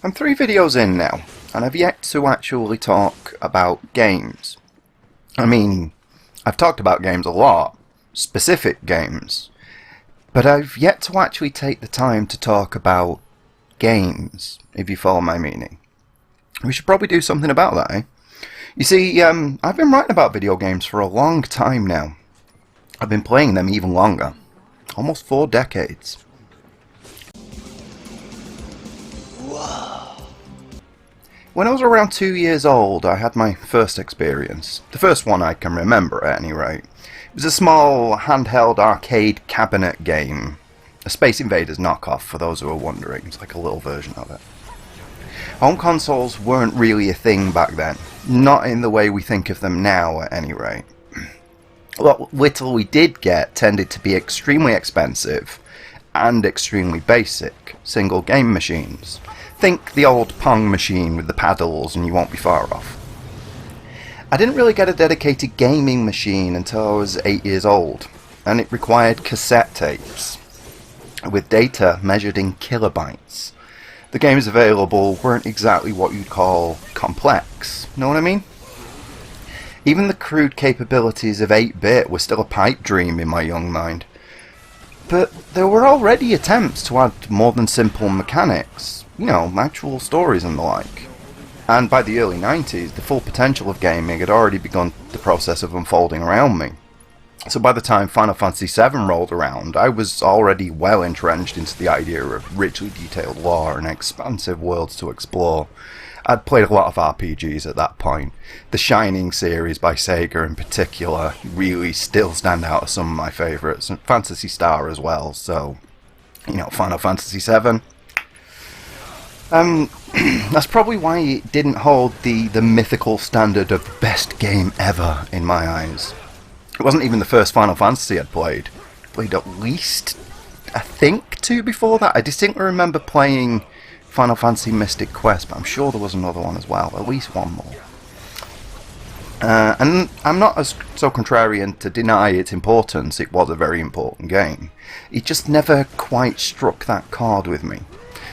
I'm 3 videos in now, and I've yet to actually talk about games. I mean, I've talked about games a lot, specific games, but I've yet to actually take the time to talk about games, if you follow my meaning. We should probably do something about that, eh? You see, I've been writing about video games for a long time now. I've been playing them even longer. Almost 4 decades. When I was around 2 years old, I had my first experience. The first one I can remember, at any rate. It was a small, handheld arcade cabinet game. A Space Invaders knockoff, for those who are wondering. It's like a little version of it. Home consoles weren't really a thing back then. Not in the way we think of them now, at any rate. What little we did get tended to be extremely expensive and extremely basic single game machines. Think the old Pong machine with the paddles and you won't be far off. I didn't really get a dedicated gaming machine until I was 8 years old, and it required cassette tapes with data measured in kilobytes. The games available weren't exactly what you'd call complex, know what I mean? Even the crude capabilities of 8-bit were still a pipe dream in my young mind. But there were already attempts to add more than simple mechanics, you know, actual stories and the like. And by the early 90s, the full potential of gaming had already begun the process of unfolding around me. So by the time Final Fantasy VII rolled around, I was already well entrenched into the idea of richly detailed lore and expansive worlds to explore. I'd played a lot of RPGs at that point. The Shining series by Sega in particular really still stand out as some of my favourites, and Phantasy Star as well, so, you know, Final Fantasy VII. That's probably why it didn't hold the mythical standard of best game ever in my eyes. It wasn't even the first Final Fantasy I'd played. Played at least, I think, 2 before that. I distinctly remember playing Final Fantasy Mystic Quest, but I'm sure there was another one as well, at least one more. And I'm not so contrarian to deny its importance. It was a very important game. It just never quite struck that chord with me.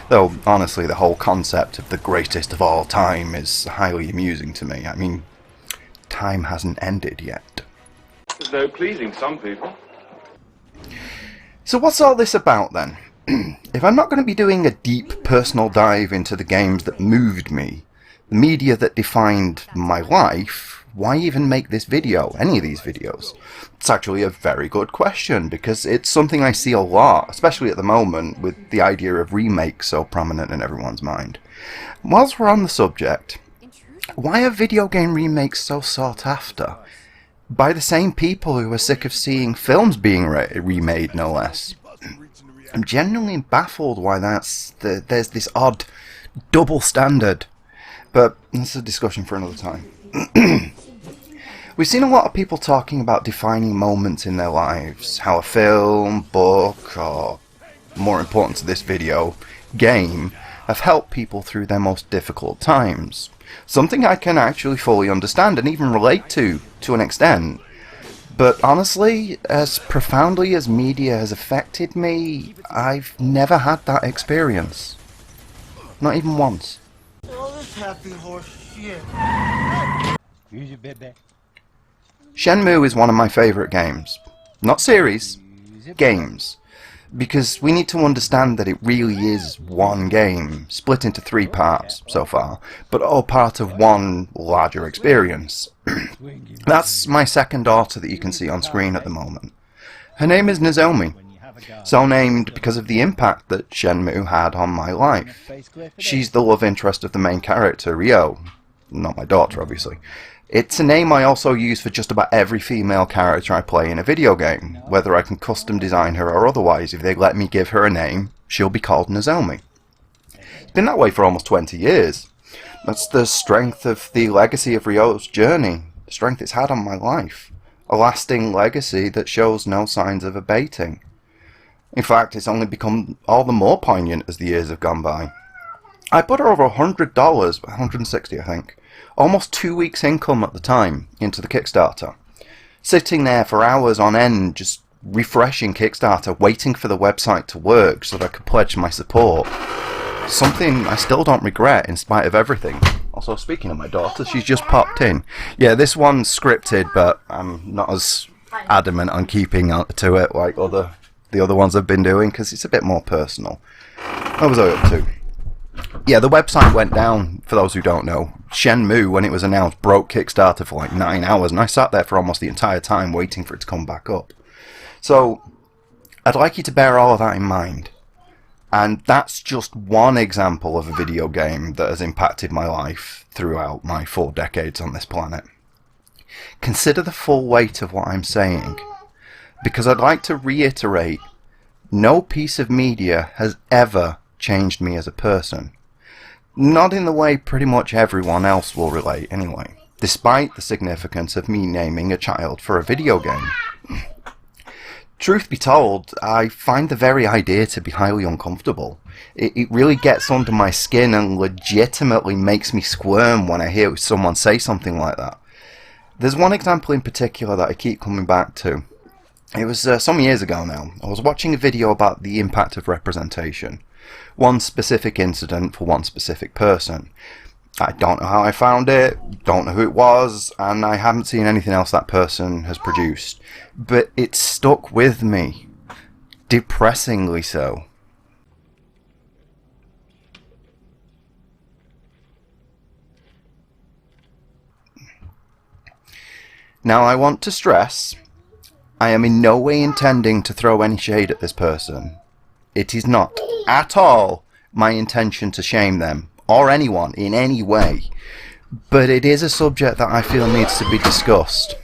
Though, honestly, the whole concept of the greatest of all time is highly amusing to me. I mean, time hasn't ended yet. There's no pleasing some people. So what's all this about then? If I'm not going to be doing a deep personal dive into the games that moved me, the media that defined my life, why even make this video, any of these videos? It's actually a very good question, because it's something I see a lot, especially at the moment, with the idea of remakes so prominent in everyone's mind. Whilst we're on the subject, why are video game remakes so sought after? By the same people who are sick of seeing films being remade, no less. I'm genuinely baffled why there's this odd double standard, but that's a discussion for another time. We've seen a lot of people talking about defining moments in their lives, how a film, book, or, more important to this video, game, have helped people through their most difficult times. Something I can actually fully understand and even relate to an extent. But honestly, as profoundly as media has affected me, I've never had that experience. Not even once. All this happy horse shit. Shenmue is one of my favourite games. Not series, games. Because we need to understand that it really is one game, split into 3 parts so far, but all part of one larger experience. That's my second daughter that you can see on screen at the moment. Her name is Nozomi, so named because of the impact that Shenmue had on my life. She's the love interest of the main character, Ryo. Not my daughter, obviously. It's a name I also use for just about every female character I play in a video game, whether I can custom design her or otherwise. If they let me give her a name, she'll be called Nozomi. It's been that way for almost 20 years. That's the strength of the legacy of Ryo's journey, the strength it's had on my life. A lasting legacy that shows no signs of abating. In fact, it's only become all the more poignant as the years have gone by. I put over $100, $160 I think, almost 2 weeks' income at the time, into the Kickstarter. Sitting there for hours on end, just refreshing Kickstarter, waiting for the website to work so that I could pledge my support. something I still don't regret in spite of everything. Also, speaking of my daughter, she's just popped in. Yeah, this one's scripted, but I'm not as adamant on keeping to it like the other ones I've been doing, because it's a bit more personal. What was I up to? Yeah, the website went down, for those who don't know. Shenmue, when it was announced, broke Kickstarter for like 9 hours, and I sat there for almost the entire time waiting for it to come back up. So, I'd like you to bear all of that in mind. And that's just one example of a video game that has impacted my life throughout my 4 decades on this planet. Consider the full weight of what I'm saying, because I'd like to reiterate, no piece of media has ever changed me as a person. Not in the way pretty much everyone else will relate anyway, despite the significance of me naming a child for a video game. Truth be told, I find the very idea to be highly uncomfortable. It really gets under my skin and legitimately makes me squirm when I hear someone say something like that. There's one example in particular that I keep coming back to. It was some years ago now. I was watching a video about the impact of representation. One specific incident for one specific person. I don't know how I found it, don't know who it was, and I haven't seen anything else that person has produced. But it stuck with me. Depressingly so. Now, I want to stress, I am in no way intending to throw any shade at this person. It is not at all my intention to shame them, or anyone, in any way. But it is a subject that I feel needs to be discussed.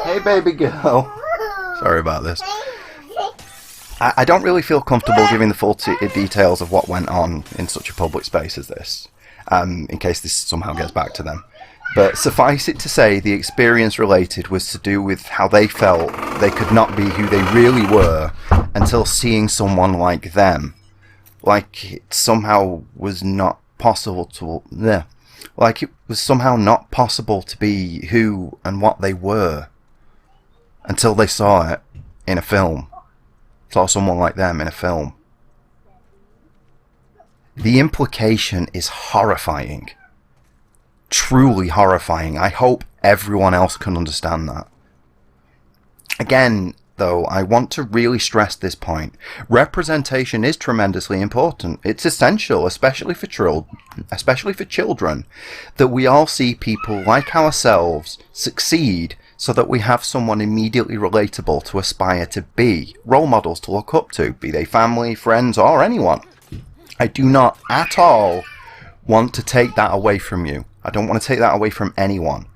Hey, baby girl. Sorry about this. I don't really feel comfortable giving the full details of what went on in such a public space as this, in case this somehow gets back to them. But suffice it to say, the experience related was to do with how they felt they could not be who they really were until seeing someone like them. Like it somehow was not possible to... Like it was somehow not possible to be who and what they were until they saw it in a film. Saw someone like them in a film. The implication is horrifying. Truly horrifying. I hope everyone else can understand that. Again, though, I want to really stress this point. Representation is tremendously important. It's essential, especially for children, that we all see people like ourselves succeed so that we have someone immediately relatable to aspire to be, role models to look up to, be they family, friends, or anyone. I do not at all want to take that away from you. I don't want to take that away from anyone.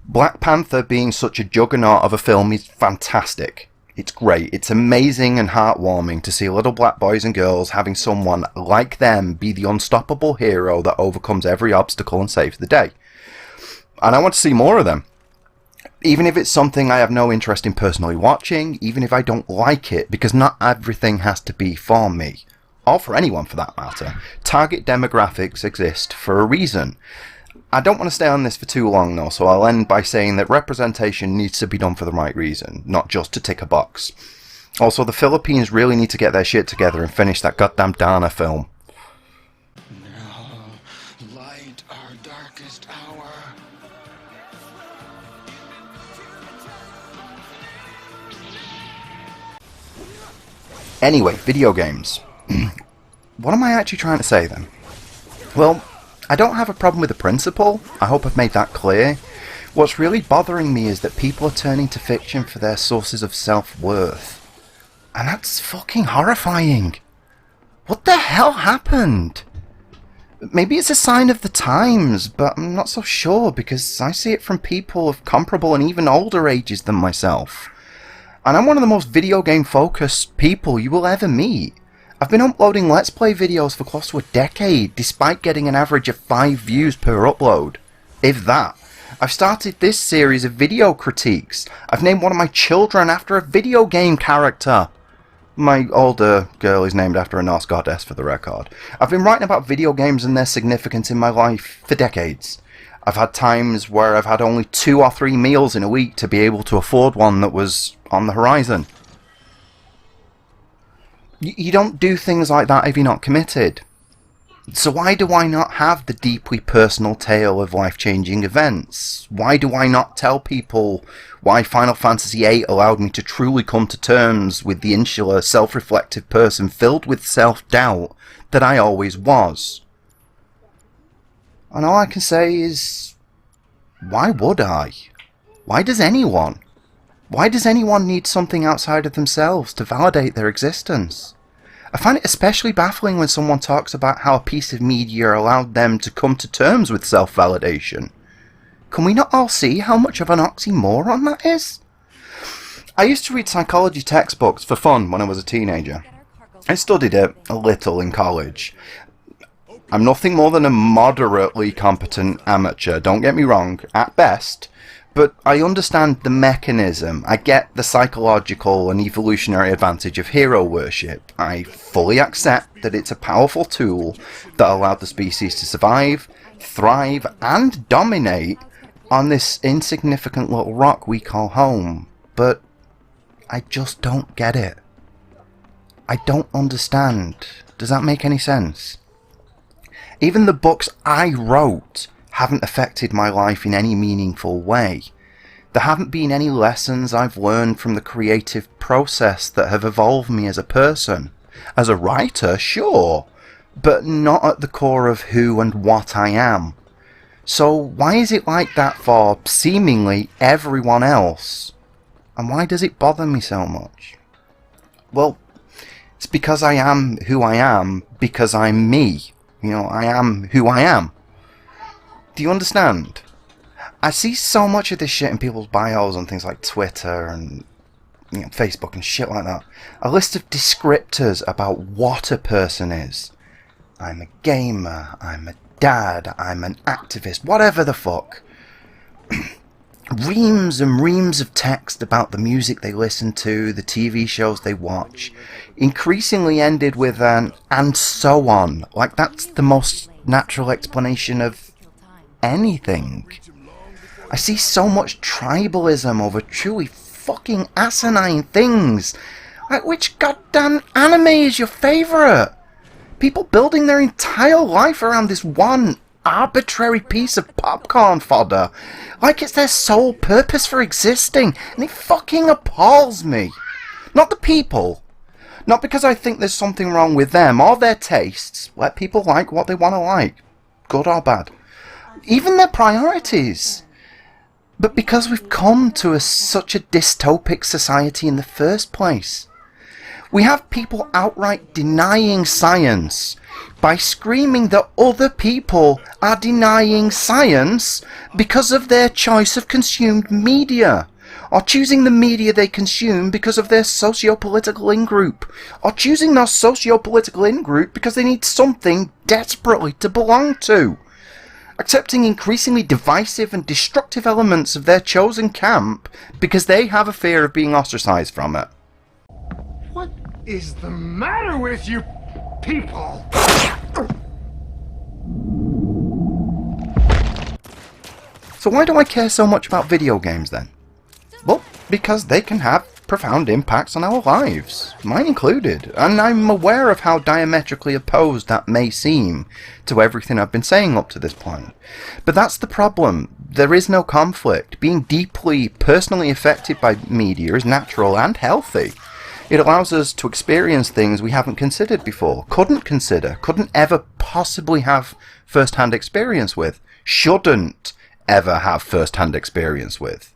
Black Panther being such a juggernaut of a film is fantastic. It's great. It's amazing and heartwarming to see little black boys and girls having someone like them be the unstoppable hero that overcomes every obstacle and saves the day. And I want to see more of them. Even if it's something I have no interest in personally watching, even if I don't like it, because not everything has to be for me. Or for anyone for that matter. Target demographics exist for a reason. I don't want to stay on this for too long though, so I'll end by saying that representation needs to be done for the right reason, not just to tick a box. Also, the Philippines really need to get their shit together and finish that goddamn Dana film. Now, light our darkest hour. Anyway, video games. What am I actually trying to say then? Well, I don't have a problem with the principle. I hope I've made that clear. What's really bothering me is that people are turning to fiction for their sources of self-worth. And that's fucking horrifying. What the hell happened? Maybe it's a sign of the times, but I'm not so sure because I see it from people of comparable and even older ages than myself. And I'm one of the most video game focused people you will ever meet. I've been uploading Let's Play videos for close to a decade, despite getting an average of 5 views per upload. If that. I've started this series of video critiques. I've named one of my children after a video game character. My older girl is named after a Norse goddess, for the record. I've been writing about video games and their significance in my life for decades. I've had times where I've had only 2 or 3 meals in a week to be able to afford one that was on the horizon. You don't do things like that if you're not committed. So why do I not have the deeply personal tale of life-changing events? Why do I not tell people why Final Fantasy VIII allowed me to truly come to terms with the insular, self-reflective person filled with self-doubt that I always was? And all I can say is, why would I? Why does anyone? Why does anyone need something outside of themselves to validate their existence? I find it especially baffling when someone talks about how a piece of media allowed them to come to terms with self-validation. Can we not all see how much of an oxymoron that is? I used to read psychology textbooks for fun when I was a teenager. I studied it a little in college. I'm nothing more than a moderately competent amateur, don't get me wrong, at best. But I understand the mechanism. I get the psychological and evolutionary advantage of hero worship. I fully accept that it's a powerful tool that allowed the species to survive, thrive, and dominate on this insignificant little rock we call home. But I just don't get it. I don't understand. Does that make any sense? Even the books I wrote haven't affected my life in any meaningful way. There haven't been any lessons I've learned from the creative process that have evolved me as a person. As a writer, sure, but not at the core of who and what I am. So why is it like that for seemingly everyone else? And why does it bother me so much? Well, it's because I am who I am, because I'm me. You know, I am who I am. Do you understand? I see so much of this shit in people's bios on things like Twitter and Facebook and shit like that. A list of descriptors about what a person is. I'm a gamer, I'm a dad, I'm an activist, whatever the fuck. Reams and reams of text about the music they listen to, the TV shows they watch, increasingly ended with an "and so on," like that's the most natural explanation of anything. I see so much tribalism over truly fucking asinine things. Like, which goddamn anime is your favourite? People building their entire life around this one arbitrary piece of popcorn fodder. Like it's their sole purpose for existing. And it fucking appalls me. Not the people. Not because I think there's something wrong with them or their tastes. Let people like what they want to like. Good or bad. Even their priorities. But because we've come to such a dystopic society in the first place. We have people outright denying science by screaming that other people are denying science because of their choice of consumed media, or choosing the media they consume because of their socio-political in-group, or choosing their socio-political in-group because they need something desperately to belong to, accepting increasingly divisive and destructive elements of their chosen camp because they have a fear of being ostracized from it. What is the matter with you people? So why do I care so much about video games then? Well, because they can have profound impacts on our lives, mine included, and I'm aware of how diametrically opposed that may seem to everything I've been saying up to this point. But that's the problem. There is no conflict. Being deeply, personally affected by media is natural and healthy. It allows us to experience things we haven't considered before, couldn't ever possibly have first-hand experience with, shouldn't ever have first-hand experience with.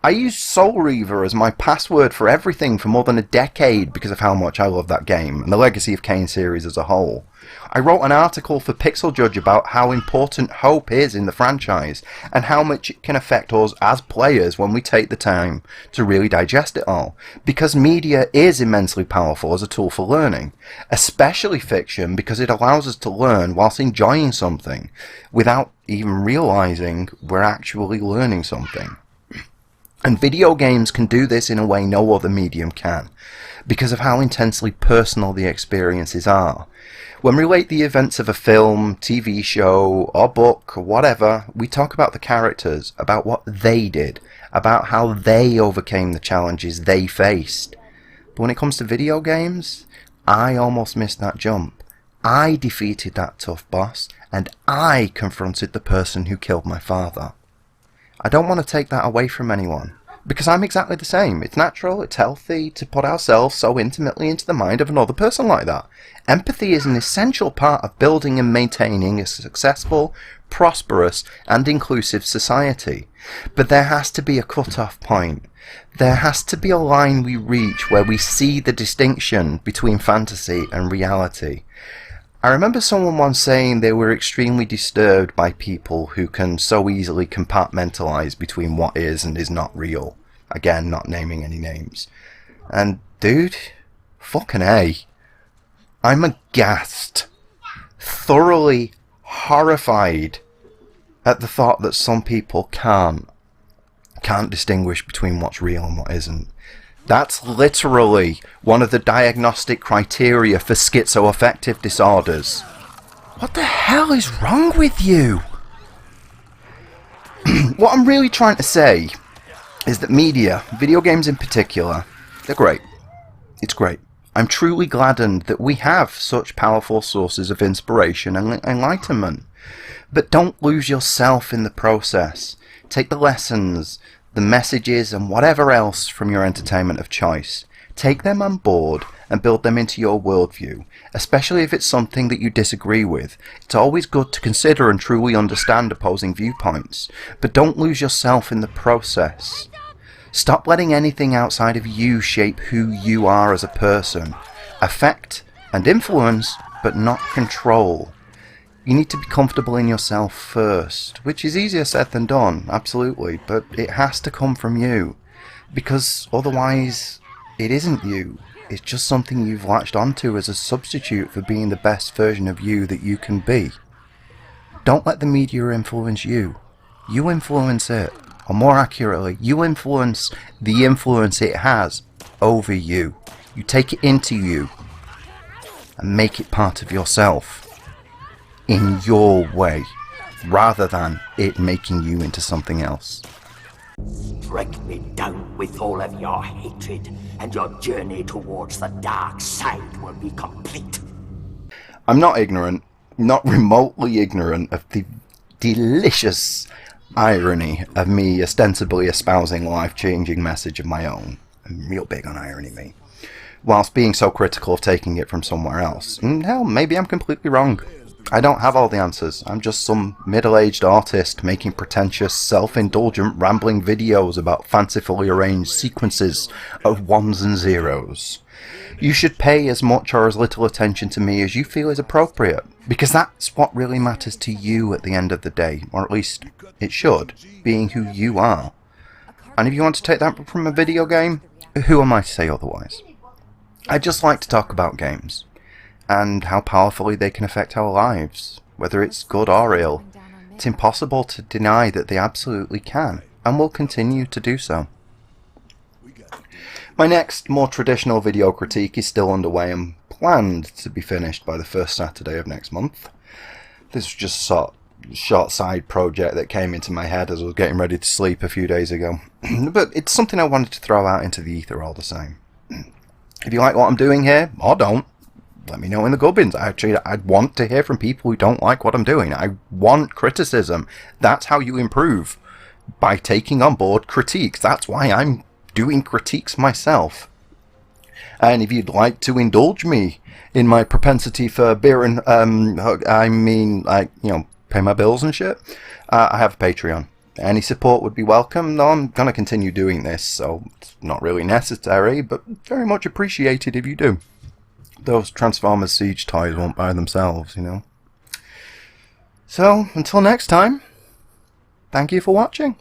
I used Soul Reaver as my password for everything for more than a decade because of how much I love that game and the Legacy of Kain series as a whole. I wrote an article for Pixel Judge about how important hope is in the franchise and how much it can affect us as players when we take the time to really digest it all. Because media is immensely powerful as a tool for learning, especially fiction, because it allows us to learn whilst enjoying something without even realizing we're actually learning something. And video games can do this in a way no other medium can, because of how intensely personal the experiences are. When we relate the events of a film, TV show, or book, or whatever, we talk about the characters, about what they did, about how they overcame the challenges they faced. But when it comes to video games, I almost missed that jump. I defeated that tough boss, and I confronted the person who killed my father. I don't want to take that away from anyone, because I'm exactly the same. It's natural, it's healthy to put ourselves so intimately into the mind of another person like that. Empathy is an essential part of building and maintaining a successful, prosperous, and inclusive society. But there has to be a cut-off point. There has to be a line we reach where we see the distinction between fantasy and reality. I remember someone once saying they were extremely disturbed by people who can so easily compartmentalize between what is and is not real. Again, not naming any names. And dude, fucking A. I'm aghast, thoroughly horrified at the thought that some people can't distinguish between what's real and what isn't. That's literally one of the diagnostic criteria for schizoaffective disorders. What the hell is wrong with you? What I'm really trying to say is that media, video games in particular, they're great. It's great. I'm truly gladdened that we have such powerful sources of inspiration and enlightenment. But don't lose yourself in the process. Take the lessons, the messages and whatever else from your entertainment of choice. Take them on board and build them into your worldview, especially if it's something that you disagree with. It's always good to consider and truly understand opposing viewpoints, but don't lose yourself in the process. Stop letting anything outside of you shape who you are as a person. Affect and influence, but not control. You need to be comfortable in yourself first, which is easier said than done, absolutely, but it has to come from you, because otherwise it isn't you. It's just something you've latched onto as a substitute for being the best version of you that you can be. Don't let the media influence you. You influence it, or more accurately, you influence the influence it has over you. You take it into you and make it part of yourself. In your way, rather than it making you into something else. Strike me down with all of your hatred, and your journey towards the dark side will be complete. I'm not ignorant, not remotely ignorant of the delicious irony of me ostensibly espousing a life-changing message of my own. I'm real big on irony, me. Whilst being so critical of taking it from somewhere else. And hell, maybe I'm completely wrong. I don't have all the answers. I'm just some middle-aged artist making pretentious, self-indulgent, rambling videos about fancifully arranged sequences of ones and zeros. You should pay as much or as little attention to me as you feel is appropriate, because that's what really matters to you at the end of the day, or at least it should, being who you are. And if you want to take that from a video game, who am I to say otherwise? I just like to talk about games, and how powerfully they can affect our lives, whether it's good or ill. It's impossible to deny that they absolutely can, and will continue to do so. My next, more traditional video critique is still underway and planned to be finished by the first Saturday of next month. This was just a short side project that came into my head as I was getting ready to sleep a few days ago. But it's something I wanted to throw out into the ether all the same. If you like what I'm doing here, or don't, let me know in the gubbins. I'd want to hear from people who don't like what I'm doing. I want criticism. That's how you improve, by taking on board critiques. That's why I'm doing critiques myself. And if you'd like to indulge me in my propensity for beer and, pay my bills and shit, I have a Patreon. Any support would be welcome, though I'm going to continue doing this, so it's not really necessary, but very much appreciated if you do. Those Transformers Siege toys won't buy themselves, you know. So, until next time, thank you for watching.